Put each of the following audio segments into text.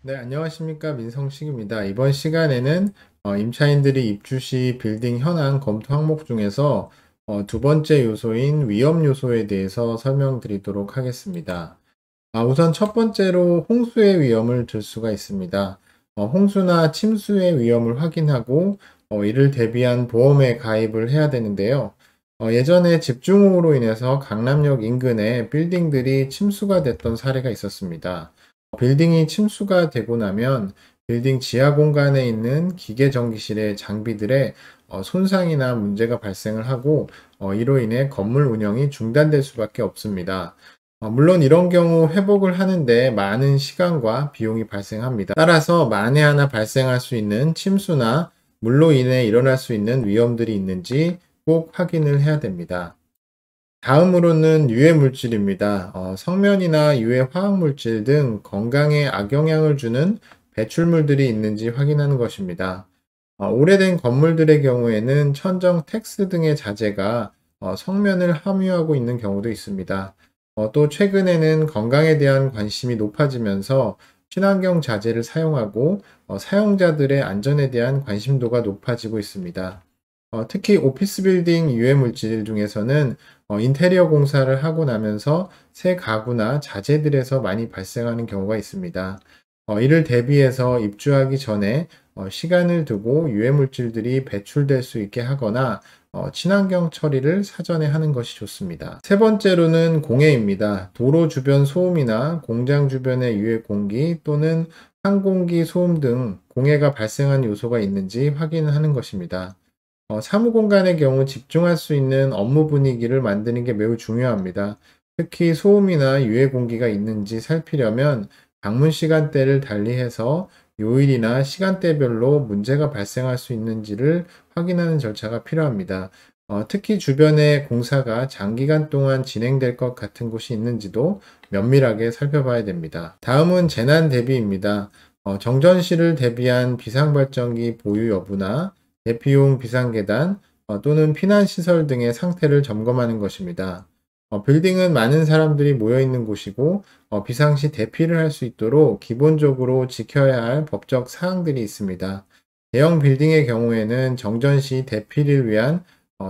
네, 안녕하십니까. 민성식입니다. 이번 시간에는 임차인들이 입주 시 빌딩 현황 검토 항목 중에서 두 번째 요소인 위험 요소에 대해서 설명드리도록 하겠습니다. 우선 첫 번째로 홍수의 위험을 들 수가 있습니다. 홍수나 침수의 위험을 확인하고 이를 대비한 보험에 가입을 해야 되는데요. 예전에 집중호우로 인해서 강남역 인근에 빌딩들이 침수가 됐던 사례가 있었습니다. 빌딩이 침수가 되고 나면 빌딩 지하 공간에 있는 기계 전기실의 장비들의 손상이나 문제가 발생을 하고 이로 인해 건물 운영이 중단될 수밖에 없습니다. 물론 이런 경우 회복을 하는데 많은 시간과 비용이 발생합니다. 따라서 만에 하나 발생할 수 있는 침수나 물로 인해 일어날 수 있는 위험들이 있는지 꼭 확인을 해야 됩니다. 다음으로는 유해 물질입니다. 성면이나 유해 화학 물질 등 건강에 악영향을 주는 배출물들이 있는지 확인하는 것입니다. 오래된 건물들의 경우에는 천정 텍스 등의 자재가 성면을 함유하고 있는 경우도 있습니다. 또 최근에는 건강에 대한 관심이 높아지면서 친환경 자재를 사용하고 사용자들의 안전에 대한 관심도가 높아지고 있습니다. 특히 오피스 빌딩 유해 물질 중에서는 인테리어 공사를 하고 나면서 새 가구나 자재들에서 많이 발생하는 경우가 있습니다. 이를 대비해서 입주하기 전에 시간을 두고 유해 물질들이 배출될 수 있게 하거나 친환경 처리를 사전에 하는 것이 좋습니다. 세 번째로는 공해입니다. 도로 주변 소음이나 공장 주변의 유해 공기 또는 항공기 소음 등 공해가 발생한 요소가 있는지 확인하는 것입니다. 사무 공간의 경우 집중할 수 있는 업무 분위기를 만드는 게 매우 중요합니다. 특히 소음이나 유해 공기가 있는지 살피려면 방문 시간대를 달리해서 요일이나 시간대별로 문제가 발생할 수 있는지를 확인하는 절차가 필요합니다. 특히 주변에 공사가 장기간 동안 진행될 것 같은 곳이 있는지도 면밀하게 살펴봐야 됩니다. 다음은 재난 대비입니다. 정전시를 대비한 비상발전기 보유 여부나 대피용 비상계단 또는 피난시설 등의 상태를 점검하는 것입니다. 빌딩은 많은 사람들이 모여 있는 곳이고 비상시 대피를 할 수 있도록 기본적으로 지켜야 할 법적 사항들이 있습니다. 대형 빌딩의 경우에는 정전 시 대피를 위한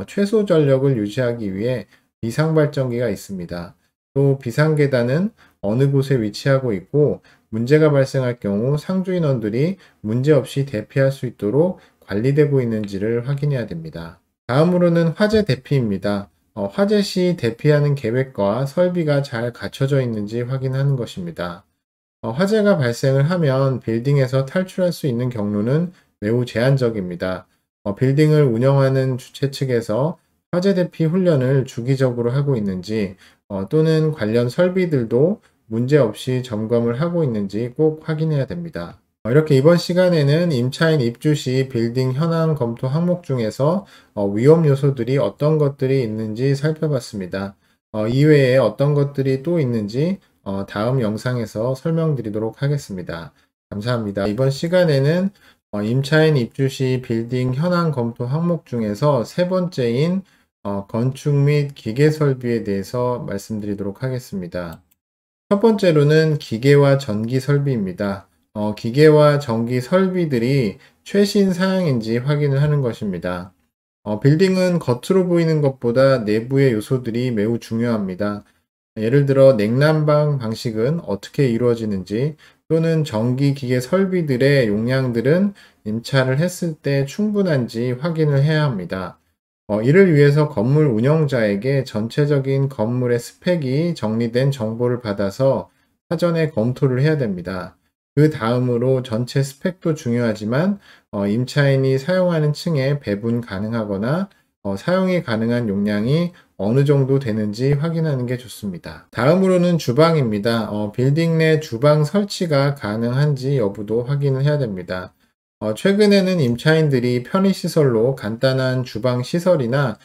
최소 전력을 유지하기 위해 비상발전기가 있습니다. 또 비상계단은 어느 곳에 위치하고 있고 문제가 발생할 경우 상주 인원들이 문제없이 대피할 수 있도록 관리되고 있는지를 확인해야 됩니다. 다음으로는 화재 대피입니다. 화재 시 대피하는 계획과 설비가 잘 갖춰져 있는지 확인하는 것입니다. 화재가 발생을 하면 빌딩에서 탈출할 수 있는 경로는 매우 제한적입니다. 빌딩을 운영하는 주최 측에서 화재 대피 훈련을 주기적으로 하고 있는지 또는 관련 설비들도 문제없이 점검을 하고 있는지 꼭 확인해야 됩니다. 이렇게 이번 시간에는 임차인 입주 시 빌딩 현황 검토 항목 중에서 위험 요소들이 어떤 것들이 있는지 살펴봤습니다. 이외에 어떤 것들이 또 있는지 다음 영상에서 설명드리도록 하겠습니다. 감사합니다. 이번 시간에는 임차인 입주 시 빌딩 현황 검토 항목 중에서 세 번째인 건축 및 기계 설비에 대해서 말씀드리도록 하겠습니다. 첫 번째로는 기계와 전기 설비입니다. 기계와 전기 설비들이 최신 사양인지 확인을 하는 것입니다. 빌딩은 겉으로 보이는 것보다 내부의 요소들이 매우 중요합니다. 예를 들어 냉난방 방식은 어떻게 이루어지는지 또는 전기 기계 설비들의 용량들은 임차를 했을 때 충분한지 확인을 해야 합니다. 이를 위해서 건물 운영자에게 전체적인 건물의 스펙이 정리된 정보를 받아서 사전에 검토를 해야 됩니다. 그 다음으로 전체 스펙도 중요하지만 임차인이 사용하는 층에 배분 가능하거나 사용이 가능한 용량이 어느 정도 되는지 확인하는 게 좋습니다. 다음으로는 주방입니다. 빌딩 내 주방 설치가 가능한지 여부도 확인을 해야 됩니다. 최근에는 임차인들이 편의시설로 간단한 주방 시설이나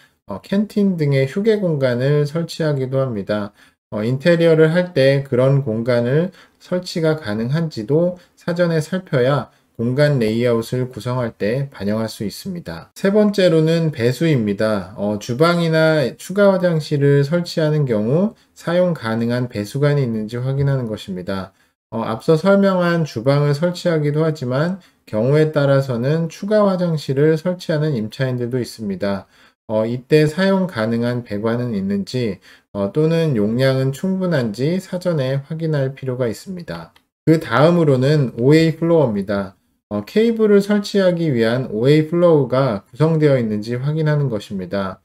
캔틴 등의 휴게 공간을 설치하기도 합니다. 인테리어를 할 때 그런 공간을 설치가 가능한지도 사전에 살펴야 공간 레이아웃을 구성할 때 반영할 수 있습니다. 세 번째로는 배수입니다. 주방이나 추가 화장실을 설치하는 경우 사용 가능한 배수관이 있는지 확인하는 것입니다. 앞서 설명한 주방을 설치하기도 하지만 경우에 따라서는 추가 화장실을 설치하는 임차인들도 있습니다. 이때 사용 가능한 배관은 있는지 또는 용량은 충분한지 사전에 확인할 필요가 있습니다. 그 다음으로는 OA 플로어입니다. 케이블을 설치하기 위한 OA 플로어가 구성되어 있는지 확인하는 것입니다.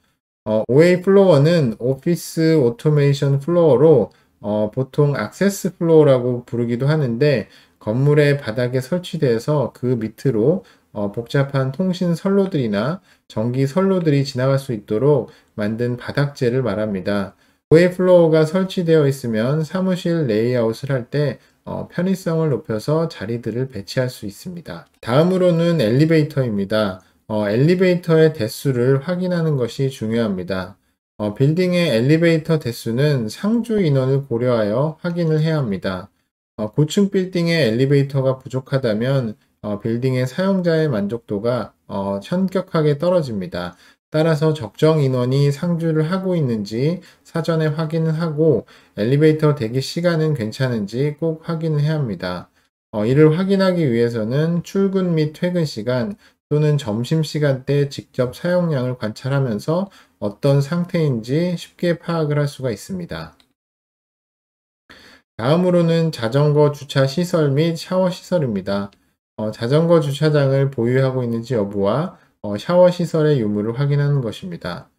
OA 플로어는 오피스 오토메이션 플로어로 보통 액세스 플로어라고 부르기도 하는데 건물의 바닥에 설치돼서 그 밑으로 복잡한 통신 선로들이나 전기 선로들이 지나갈 수 있도록 만든 바닥재를 말합니다. OA 플로어가 설치되어 있으면 사무실 레이아웃을 할 때 편의성을 높여서 자리들을 배치할 수 있습니다. 다음으로는 엘리베이터입니다. 엘리베이터의 대수를 확인하는 것이 중요합니다. 빌딩의 엘리베이터 대수는 상주 인원을 고려하여 확인을 해야 합니다. 고층 빌딩의 엘리베이터가 부족하다면 빌딩의 사용자의 만족도가 현격하게 떨어집니다. 따라서 적정 인원이 상주를 하고 있는지 사전에 확인을 하고 엘리베이터 대기 시간은 괜찮은지 꼭 확인을 해야 합니다. 이를 확인하기 위해서는 출근 및 퇴근 시간 또는 점심시간 때 직접 사용량을 관찰하면서 어떤 상태인지 쉽게 파악을 할 수가 있습니다. 다음으로는 자전거 주차 시설 및 샤워 시설입니다. 자전거 주차장을 보유하고 있는지 여부와 샤워 시설의 유무를 확인하는 것입니다.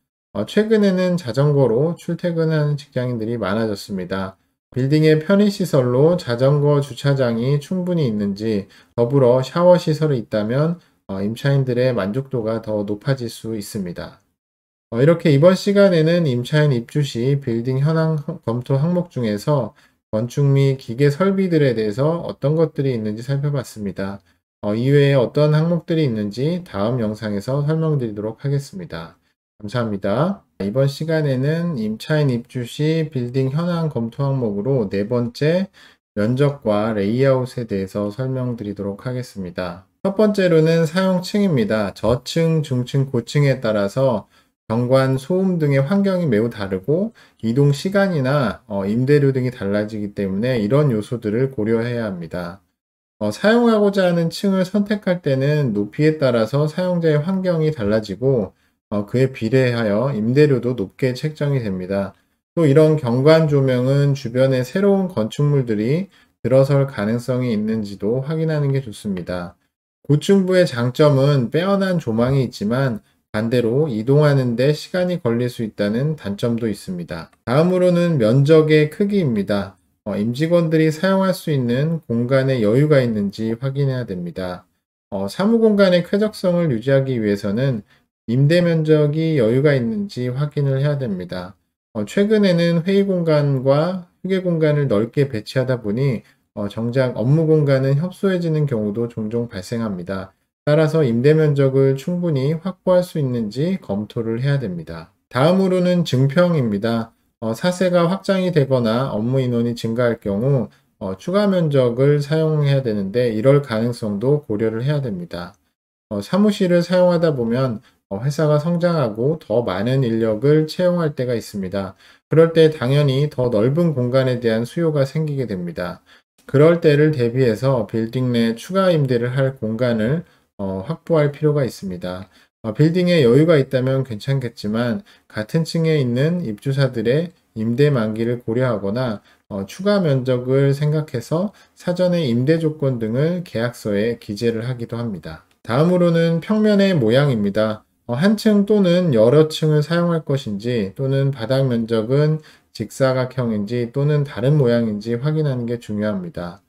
최근에는 자전거로 출퇴근하는 직장인들이 많아졌습니다. 빌딩의 편의시설로 자전거 주차장이 충분히 있는지, 더불어 샤워 시설이 있다면 임차인들의 만족도가 더 높아질 수 있습니다. 이렇게 이번 시간에는 임차인 입주 시 빌딩 현황 검토 항목 중에서 건축 및 기계 설비들에 대해서 어떤 것들이 있는지 살펴봤습니다. 이외에 어떤 항목들이 있는지 다음 영상에서 설명드리도록 하겠습니다. 감사합니다. 이번 시간에는 임차인 입주 시 빌딩 현황 검토 항목으로 네 번째 면적과 레이아웃에 대해서 설명드리도록 하겠습니다. 첫 번째로는 사용층입니다. 저층, 중층, 고층에 따라서 경관, 소음 등의 환경이 매우 다르고 이동 시간이나 임대료 등이 달라지기 때문에 이런 요소들을 고려해야 합니다. 사용하고자 하는 층을 선택할 때는 높이에 따라서 사용자의 환경이 달라지고 그에 비례하여 임대료도 높게 책정이 됩니다. 또 이런 경관 조명은 주변에 새로운 건축물들이 들어설 가능성이 있는지도 확인하는 게 좋습니다. 고층부의 장점은 빼어난 조망이 있지만 반대로 이동하는 데 시간이 걸릴 수 있다는 단점도 있습니다. 다음으로는 면적의 크기입니다. 임직원들이 사용할 수 있는 공간에 여유가 있는지 확인해야 됩니다. 사무 공간의 쾌적성을 유지하기 위해서는 임대 면적이 여유가 있는지 확인을 해야 됩니다. 최근에는 회의 공간과 휴게 공간을 넓게 배치하다 보니 정작 업무 공간은 협소해지는 경우도 종종 발생합니다. 따라서 임대 면적을 충분히 확보할 수 있는지 검토를 해야 됩니다. 다음으로는 증평입니다. 사세가 확장이 되거나 업무 인원이 증가할 경우 추가 면적을 사용해야 되는데 이럴 가능성도 고려를 해야 됩니다. 사무실을 사용하다 보면 회사가 성장하고 더 많은 인력을 채용할 때가 있습니다. 그럴 때 당연히 더 넓은 공간에 대한 수요가 생기게 됩니다. 그럴 때를 대비해서 빌딩 내 추가 임대를 할 공간을 확보할 필요가 있습니다. 빌딩에 여유가 있다면 괜찮겠지만 같은 층에 있는 입주사들의 임대 만기를 고려하거나 추가 면적을 생각해서 사전에 임대 조건 등을 계약서에 기재를 하기도 합니다. 다음으로는 평면의 모양입니다. 한 층 또는 여러 층을 사용할 것인지 또는 바닥 면적은 직사각형인지 또는 다른 모양인지 확인하는 게 중요합니다.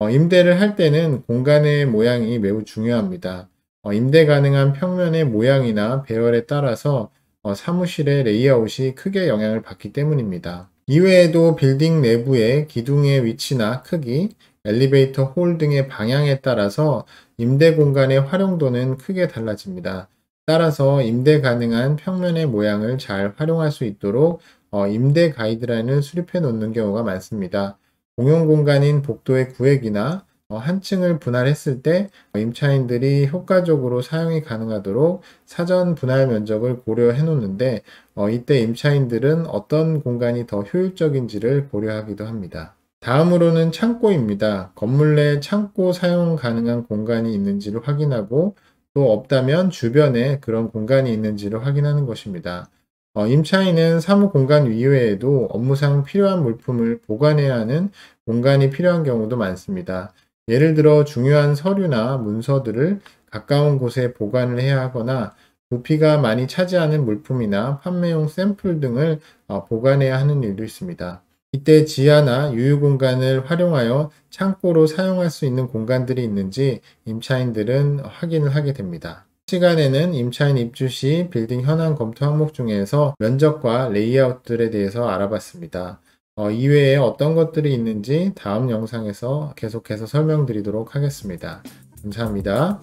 임대를 할 때는 공간의 모양이 매우 중요합니다. 임대 가능한 평면의 모양이나 배열에 따라서 사무실의 레이아웃이 크게 영향을 받기 때문입니다. 이외에도 빌딩 내부의 기둥의 위치나 크기, 엘리베이터 홀 등의 방향에 따라서 임대 공간의 활용도는 크게 달라집니다. 따라서 임대 가능한 평면의 모양을 잘 활용할 수 있도록 임대 가이드라인을 수립해 놓는 경우가 많습니다. 공용 공간인 복도의 구획이나 한 층을 분할했을 때 임차인들이 효과적으로 사용이 가능하도록 사전 분할 면적을 고려해 놓는데 이때 임차인들은 어떤 공간이 더 효율적인지를 고려하기도 합니다. 다음으로는 창고입니다. 건물 내 창고 사용 가능한 공간이 있는지를 확인하고 또 없다면 주변에 그런 공간이 있는지를 확인하는 것입니다. 임차인은 사무 공간 이외에도 업무상 필요한 물품을 보관해야 하는 공간이 필요한 경우도 많습니다. 예를 들어 중요한 서류나 문서들을 가까운 곳에 보관을 해야 하거나 부피가 많이 차지하는 물품이나 판매용 샘플 등을 보관해야 하는 일도 있습니다. 이때 지하나 유휴 공간을 활용하여 창고로 사용할 수 있는 공간들이 있는지 임차인들은 확인을 하게 됩니다. 시간에는 임차인 입주 시 빌딩 현황 검토 항목 중에서 면적과 레이아웃들에 대해서 알아봤습니다. 이외에 어떤 것들이 있는지 다음 영상에서 계속해서 설명드리도록 하겠습니다. 감사합니다.